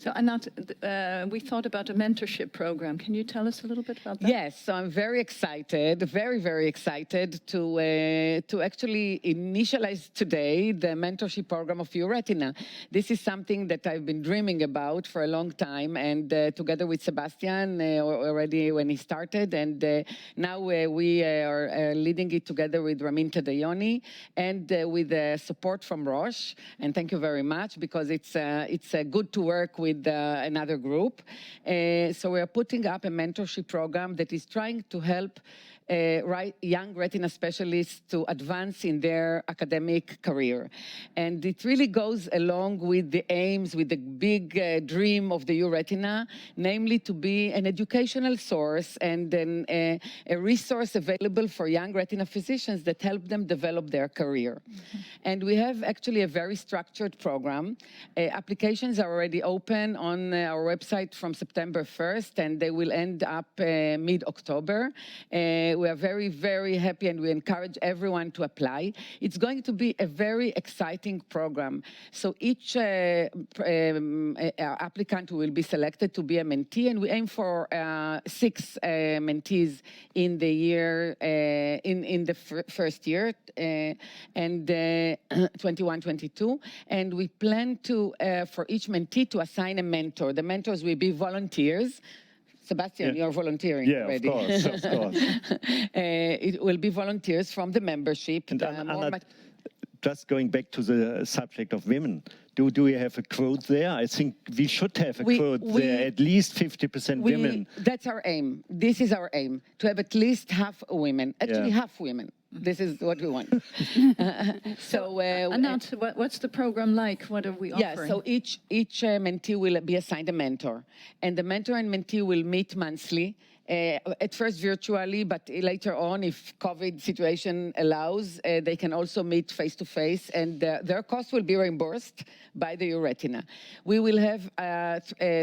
So, Anat, we thought about a mentorship program. Can you tell us a little bit about that? Yes, so I'm very excited, very excited to actually initialize today the mentorship program of EURETINA. This is something that I've been dreaming about for a long time, and together with Sebastian already when he started, and now we are leading it together with Ramin Tadayoni and with support from Roche. And thank you very much, because it's good to work with another group. So we are putting up a mentorship program that is trying to help young retina specialists to advance in their academic career. And it really goes along with the aims, with the big dream of the EURETINA, namely to be an educational source and a resource available for young retina physicians that help them develop their career. And we have actually a very structured program. Applications are already open on our website from September 1st, and they will end up mid-October. We are very happy, and we encourage everyone to apply. It's going to be a very exciting program. So each applicant will be selected to be a mentee, and we aim for 6 mentees in the year, in the first year, and 21-22. And we plan to, for each mentee, to assign a mentor. The mentors will be volunteers. Sebastian, you're volunteering already. Yeah, of course. It will be volunteers from the membership. And just going back to the subject of women, do we have a quote there? I think we should have a quote there, at least 50% women. That's our aim. This is our aim, to have at least half women, actually half women. This is what we want. So, Anat, what's the program like? What are we offering? Yeah, so each mentee will be assigned a mentor, and the mentor and mentee will meet monthly. At first virtually, but later on, if COVID situation allows, they can also meet face-to-face, and their cost will be reimbursed by the EURETINA. We will have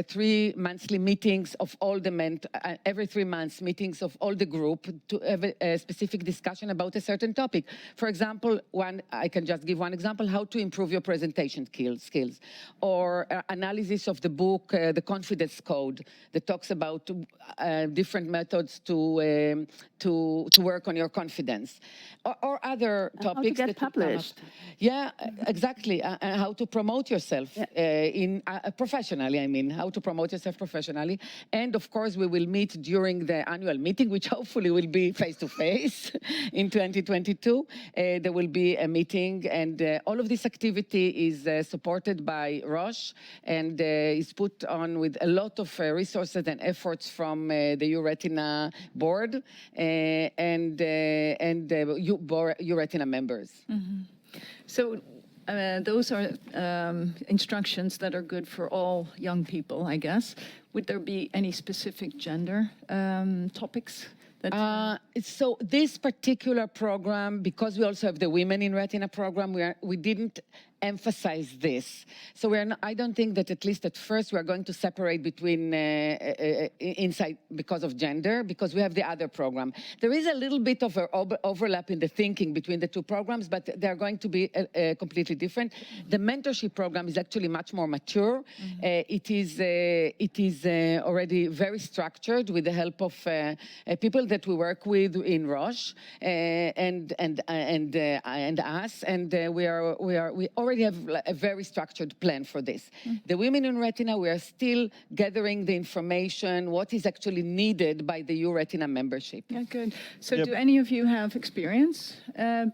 3 monthly meetings of all the every 3 months meetings of all the group to have a specific discussion about a certain topic. For example, I can just give one example: how to improve your presentation skills, or analysis of the book, The Confidence Code, that talks about different methods to work on your confidence, or other topics how to get published. Yeah, exactly. How to promote yourself professionally. I mean, how to promote yourself professionally. And of course, we will meet during the annual meeting, which hopefully will be face-to-face in 2022. There will be a meeting, and all of this activity is supported by Roche, and is put on with a lot of resources and efforts from the EURETINA board and EURETINA members. So those are instructions that are good for all young people, I guess. Would there be any specific gender topics? So this particular program, because we also have the Women in Retina program, we didn't emphasize this. So I don't think that, at least at first, we are going to separate between inside because of gender, because we have the other program. There is a little bit of an overlap in the thinking between the 2 programs, but they are going to be completely different. The mentorship program is actually much more mature. It is already very structured with the help of people that we work with in Roche and us, and we already have a very structured plan for this. The Women in Retina, we are still gathering the information, what is actually needed by the EURETINA membership. Yeah, good. So do any of you have experience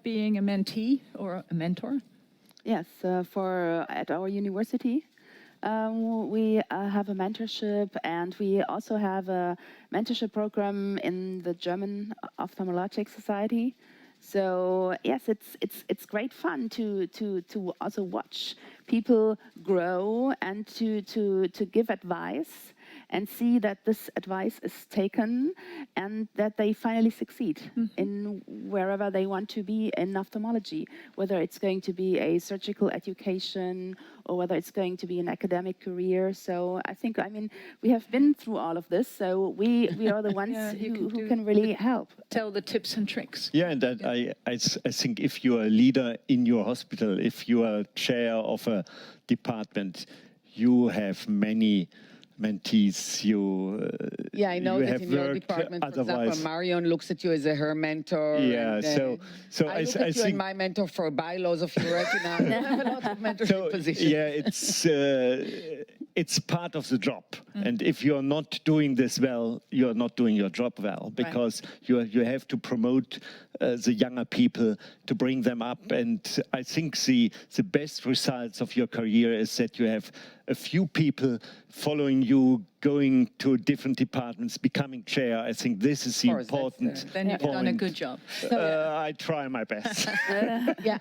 being a mentee or a mentor? Yes, at our university, we have a mentorship, and we also have a mentorship program in the German Ophthalmologic Society. So yes, it's great fun to also watch people grow and to give advice and see that this advice is taken and that they finally succeed in wherever they want to be in ophthalmology, whether it's going to be a surgical education or whether it's going to be an academic career. So I think, we have been through all of this, so we are the ones who can really help. Tell the tips and tricks. Yeah, and that I think if you are a leader in your hospital, if you are chair of a department, you have many mentees. Yeah, I know you that have in your worked department, for example, otherwise. Marion looks at you as her mentor. Yeah, and, so I look at you and my mentor for bylaws of EURETINA. You have a lot of mentorship positions. Yeah, it's part of the job. And if you're not doing this well, you're not doing your job well, because you have to promote the younger people, to bring them up. And I think the best results of your career is that you have a few people following you, going to different departments, becoming chair. I think this is the important Then you've done a good job. I try my best. Yeah,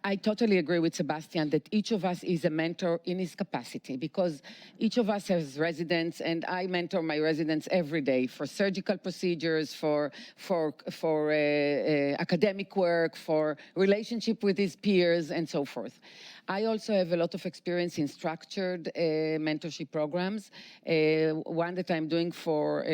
I totally agree with Sebastian that each of us is a mentor in his capacity, because each of us has residents, and I mentor my residents every day for surgical procedures, for academic work, for relationship with his peers, and so forth. I also have a lot of experience in structured mentorship programs. One that I'm doing for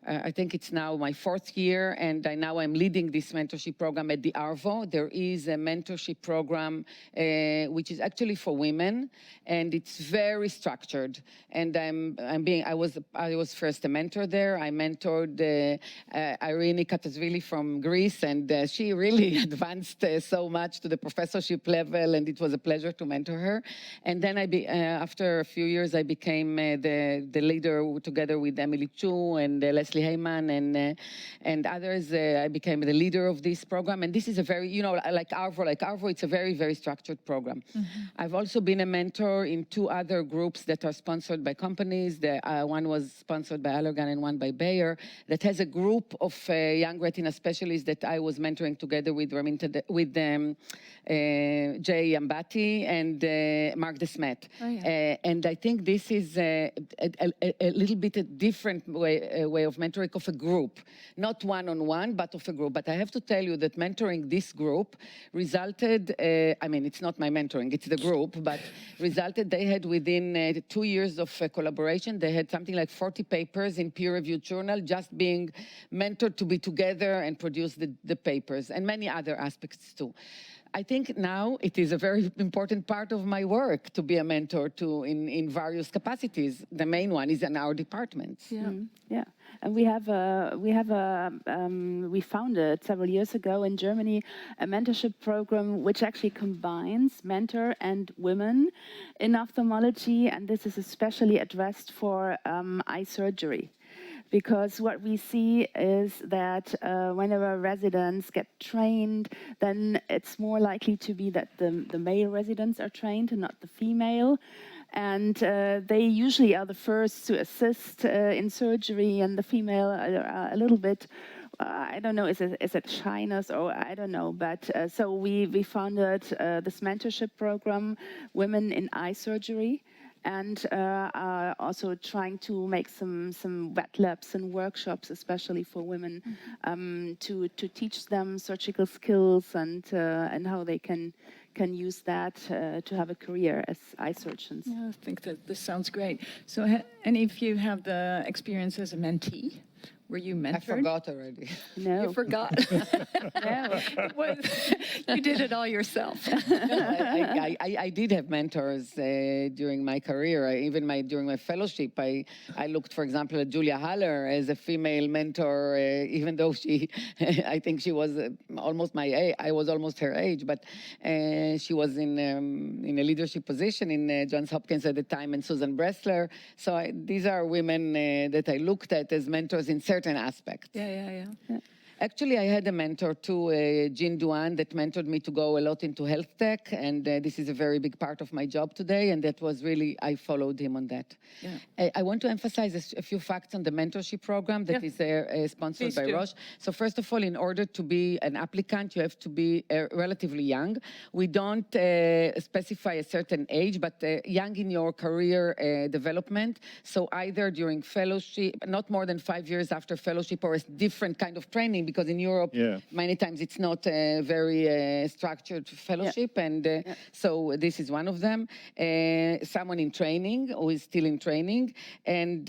I think it's now my 4th year, and now I'm leading this mentorship program at the ARVO. There is a mentorship program which is actually for women, and it's very structured. And I was first a mentor there. I mentored Irene Katasvili from Greece, and she really advanced so much to the professorship level, and it was a pleasure to mentor her. And then after a few years, I became the leader together with Emily Chu and Leslie Heyman and others. I became the leader of this program, and this is a very, like ARVO, it's a very, very structured program. I've also been a mentor in 2 other groups that are sponsored by companies. One was sponsored by Allergan and one by Bayer, that has a group of young retina specialists that I was mentoring together with Jay Ambati and Mark Desmet. Oh, yeah. And I think this is a little bit a different way of mentoring of a group, not one-on-one, but of a group. But I have to tell you that mentoring this group resulted, I mean, it's not my mentoring, it's the group, but resulted, they had within 2 years of collaboration, they had something like 40 papers in peer-reviewed journal, just being mentored to be together and produce the papers, and many other aspects too. I think now it is a very important part of my work to be a mentor in various capacities. The main one is in our departments. Yeah. Yeah, and we founded several years ago in Germany a mentorship program which actually combines mentor and women in ophthalmology, and this is especially addressed for eye surgery. Because what we see is that whenever residents get trained, then it's more likely to be that the male residents are trained and not the female. And they usually are the first to assist in surgery, and the female are a little bit, I don't know, is it shyness or I don't know. But so we founded this mentorship program, Women in Eye Surgery, and are also trying to make some wet labs and workshops, especially for women, to teach them surgical skills and how they can use that to have a career as eye surgeons. Yeah, I think that this sounds great. So any of you have the experience as a mentee? Were you mentored? I forgot already. No. You forgot. No. You did it all yourself. I did have mentors during my career. During my fellowship, I looked, for example, at Julia Haller as a female mentor, even though I think she was almost my age. I was almost her age, but she was in a leadership position in Johns Hopkins at the time, and Susan Bressler. So these are women that I looked at as mentors in certain aspects. Yeah. Actually, I had a mentor too, Jean Duan, that mentored me to go a lot into health tech, and this is a very big part of my job today, and that was really, I followed him on that. Yeah. I want to emphasize a few facts on the mentorship program that is sponsored by Roche. So first of all, in order to be an applicant, you have to be relatively young. We don't specify a certain age, but young in your career development. So either during fellowship, not more than 5 years after fellowship, or a different kind of training, because in Europe, many times it's not a very structured fellowship, and so this is one of them. Someone in training, who is still in training, and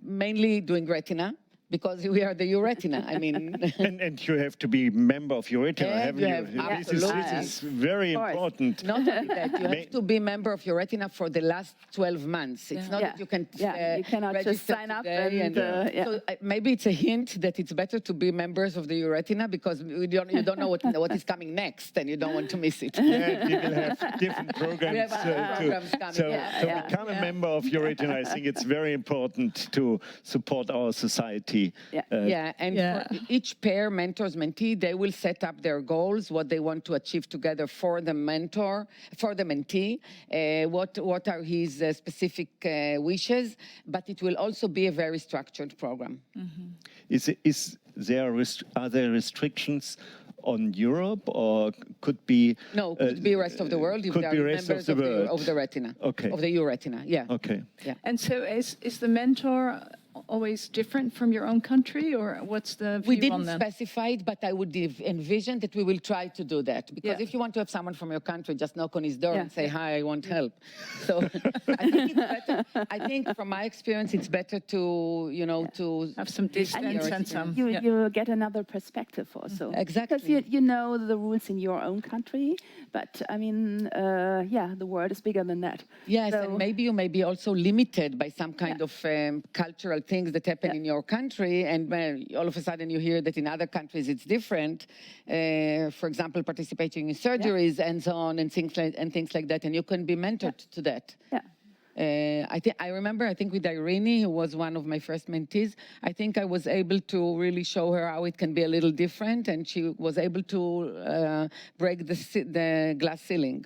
mainly doing retina, because we are the EURETINA. I mean, And you have to be member of EURETINA, And haven't you you? have- This is very Of course. important. not only that, you have to be member of EURETINA for the last 12 months. It's not that you can you cannot just register sign up today and, yeah. So maybe it's a hint that it's better to be members of the EURETINA because you don't know what is coming next and you don't want to miss it. Yeah, we will have different programs. We have other programs coming. So Yeah. become a member of EURETINA. I think it's very important to support our society. Yeah, and Yeah. for each pair, mentors, mentee, they will set up their goals, what they want to achieve together for the mentor, for the mentee, what are his specific wishes, but it will also be a very structured program. Are there restrictions on Europe, or could be? No, could be rest of the world if could they be are rest members of the world. of the retina. Okay. Of the EURETINA, yeah. Okay. Yeah. And so is the mentor always different from your own country, or what's the view We on didn't that? specify it, but I would envision that we will try to do that. Because Yeah. if you want to have someone from your country, just knock on his door and say, Yeah. hi, I want help. So I think it's better. I think from my experience, it's better to, to Have some distance and some. You, yeah. you get another perspective also. Exactly. Because you know the rules in your own country, but I mean, the world is bigger than that. Yes, So- and maybe you may be also limited by some kind of cultural things that happen in your country, and when all of a sudden you hear that in other countries it's different. For example, participating in surgeries and so on, and things like that, and you can be mentored to that. Yeah. I remember, I think with Irene, who was one of my first mentees, I think I was able to really show her how it can be a little different, and she was able to break the glass ceiling.